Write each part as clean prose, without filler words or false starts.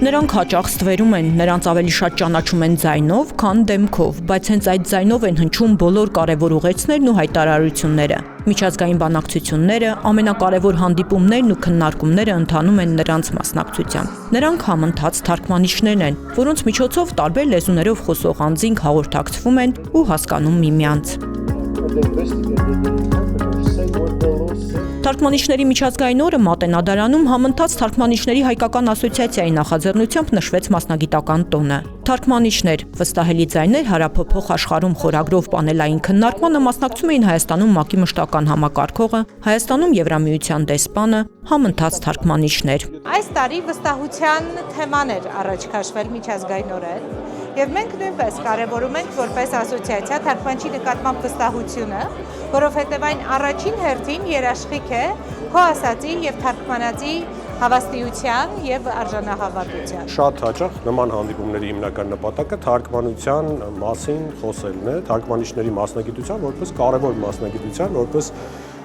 Նրանք հաճախ ստվերում են, նրանց ավելի շատ ճանաչում են ձայնով, քան դեմքով, բայց հենց այդ ձայնով են հնչում բոլոր կարևոր ուղերձներն ու հայտարարությունները։ Միջազգային բանակցությունները, ամենակարևոր հանդիպումներն ու քննարկումները ընթանում են նրանց մասնակցությամբ։ Նրանք համընթաց թարգմանիչներն են, որոնց միջոցով տարբեր լեզուներով խոսող անձինք հաղորդակցվում են ու հասկանում միմյանց։ Թարգմանիչների միջազգային օրը Մատենադարանում համընթաց թարգմանիչների հայկական ասոցիացիայի նախաձեռնությամբ նշվեց մասնագիտական տոնը։ Թարգմանիչներ, վստահելի ձայներ հարափոփող աշխարհում խորագրով պանելային քննարկմանը մասնակցում էին Հայաստանում ՄԱԿ-ի մշտական համակարգողը, Հայաստանում Եվրամիության դեսպանը, համընթաց թարգմանիչներ։ Այս տարի վստահության թեման էր առաջ քաշվել միջազգային օրեր, եւ մենք նույնպես կարևորում ենք որպես ասոցիացիա թարգմանչի նկատմամբ վստահությունը, որովհետեւ այն առաջին հերթին երաշխիք է քո ասածի եւ թարգմանածի հավաստիության եւ արժանահավատության։ Շատ հաճախ նման հանդիպումների հիմնական նպատակը թարգմանության մասին խոսելն է, թարգմանիչների մասնագիտության որպես կարևոր մասնագիտության, որպես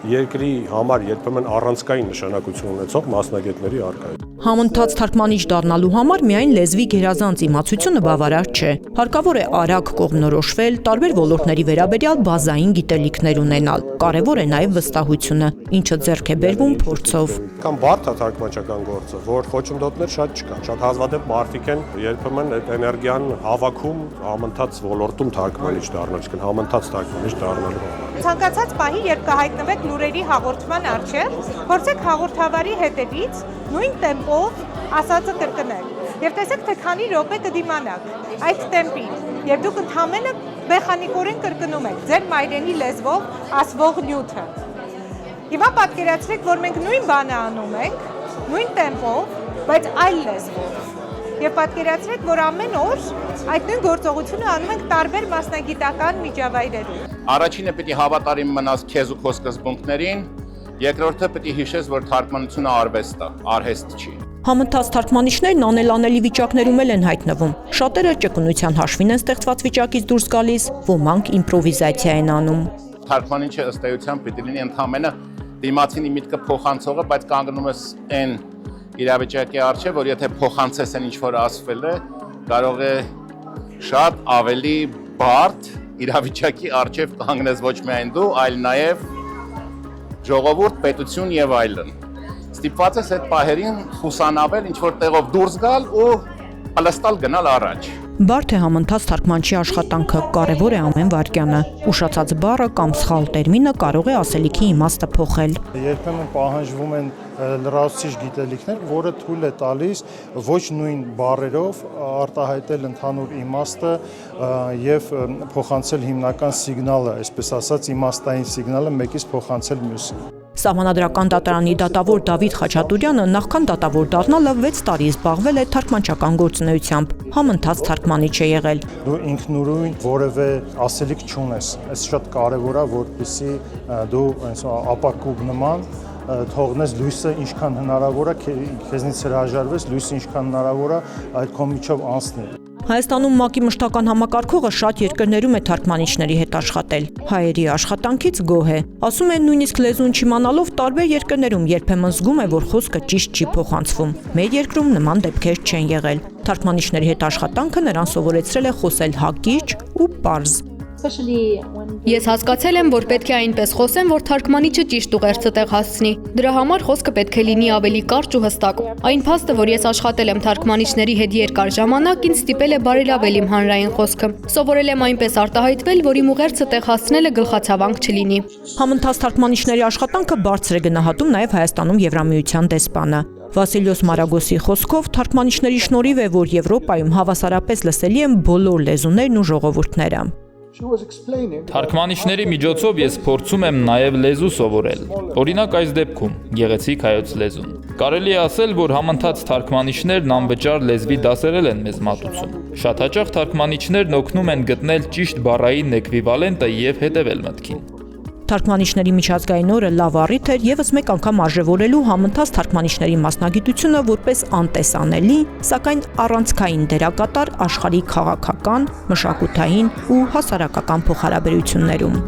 երկրի համար երբեմն առանցքային նշանակություն ունեցող մասնագետների առկայություն։ Համընթաց թարգմանիչ դառնալու համար միայն լեզվի գերազանց իմացությունը բավարար չէ։ Հարկավոր է արագ կողմնորոշվել, տարբեր ոլորտների վերաբերյալ բազային գիտելիքներ ունենալ։ Կարևոր է նաև վստահությունը, ինչը ձեռք է բերվում փորձով։ Կամ բարդ է թարգմանչական գործը, որ խոչընդոտներ շատ չկա, շատ հազվադեպ մարդիկ են երբեմն այդ էներգիան հավաքում համընթաց ոլորտում թարգմանիչ դառնալ, չկան համընթաց թարգմանիչ դառնալու համար։ Ցանկացած պահի, երբ կհայտնվեք լուրերի հաղորդման առջև, փորձեք հաղորդավարի հետևից նույն տեմպով ասածը կրկնել։ Եվ տեսեք, թե քանի րոպե կդիմանաք այդ տեմպին, եւ դուք ընդհանրապես մեխանիկորեն կրկնում եք ձեր մայրենի լեզվով ասվող նյութը։ Հիմա պատկերացրեք, որ մենք նույն բանը անում ենք, նույն տեմպով, բայց այլ լեզվով։ Եվ պատկերացրեք, որ ամեն օր այդ նույն գործողությունը անում ենք տարբեր մասնագիտական միջավայրերում։ Առաջինը պիտի հավատարիմ մնաս քեզ ու քո սկզբունքներին, երկրորդը պիտի հիշես, որ թարգմանությունը արվեստ է, արհեստ չի։ Համընթաց թարգմանիչներն անելանելի վիճակներում են հայտնվում։ Շատերը ճկունության հաշվին են ստեղծված վիճակից դուրս գալիս, ոմանք իմպրովիզացիա են անում։ Թարգմանիչը ըստ էության պիտի լինի ընդհանրապես դիմացինի միտքը փոխանցողը, բայց կանգնում ես այն իրավիճակի առջև, որ եթե փոխանցես այն ինչ որ ասվել է, կարող է շատ ավելի բարդ իրավիճակի առջև կանգնես ոչ միայն դու, այլ նաև ժողովուրդ, պետություն եւ այլն։ Ստիպված ես այդ պահերին խուսանավել, ինչ որ տեղով դուրս գալ ու հլստալ գնալ առաջ։ Բարդ է համընթաց թարգմանչի աշխատանքը, կարևոր է ամեն վայրկյանը։ Ուշացած բառը կամ սխալ տերմինը կարող է ասելիքի իմաստը փոխել։ Երբեմն պահանջվում են լրացուցիչ գիտելիքներ, որը թույլ է տալիս ոչ նույն բառերով արտահայտել ընդհանուր իմաստը եւ փոխանցել հիմնական սիգնալը, այսպես ասած իմաստային սիգնալը մեկից փոխանցել մյուսին։ Սահմանադրական դատարանի դատավոր Դավիթ Խաչատուրյանը նախքան դատավոր դառնալը 6 տարի զբաղվել է թարգմանչական գործունեությամբ, համընթաց թարգմանիչ է եղել։ Դու ինքնուրույն որևէ ասելիք չունես, այս շատ կարևոր է, որպեսզի դու ապակուղ նման թողնես լույսը ինչքան հնարավոր է, քեզնից հրաժարվես, լույսը ինչքան հնարավոր է այդ քո միջով անցնի։ Հայաստանում ՄԱԿ-ի մշտական համակարգողը շատ երկրներում է թարգմանիչների հետ աշխատել։ Հայերի աշխատանքից գոհ է։ Ասում են նույնիսկ լեզուն չիմանալով տարբեր երկրներում երբեմն զգում է, որ խոսքը ճիշտ չի փոխանցվում։ Մեր երկրում նման դեպքեր չեն եղել։ Թարգմանիչների հետ աշխատանքը նրան սովորեցրել է խոսել հակիրճ ու պարզ։ Ես հասկացել եմ, որ պետք է այնպես խոսեմ, որ թարգմանիչը ճիշտ ուղերձը տեղ հասցնի։ Դրա համար խոսքը պետք է լինի ավելի կարճ ու հստակ։ Այն փաստը, որ ես աշխատել եմ թարգմանիչների հետ երկար ժամանակ, ինձ ստիպել է բարելավել իմ հանրային խոսքը։ Սովորել եմ այնպես արտահայտվել, որ իմ ուղերձը տեղ հասցնելը գլխացավանք չլինի։ Համընթաց թարգմանիչների աշխատանքը բարձր է գնահատում նաև Հայաստանում Եվրամիության դեսպանը։ Վասիլիոս Մարագոսի խոսքով թարգմանիչների շնորհիվ է, որ Եվրոպայում հավասարապես լսելի են բոլոր լեզուներն ու ժողովուրդները։ Թարգմանիչների միջոցով ես փորձում եմ նաև լեզու սովորել։ Օրինակ այս դեպքում գեղեցիկ հայոց լեզուն։ Կարելի է ասել, որ համընթաց թարգմանիչներն անվճար լեզվի դասերել են մեզ մատուցում։ Շատ հաճախ թարգմանիչներն օգնում են գտնել ճիշտ բառային էկվիվալենտը եւ հետևել մտքին։ Թարգմանիչների միջազգային օրը լավ առիթ էր ևս մեկ անգամ արժևորելու համընթաց թարգմանիչների մասնագիտությունը որպես անտեսանելի, սակայն առանցքային դերակատար աշխարհի քաղաքական, մշակութային ու հասարակական փոխհարաբերություններում։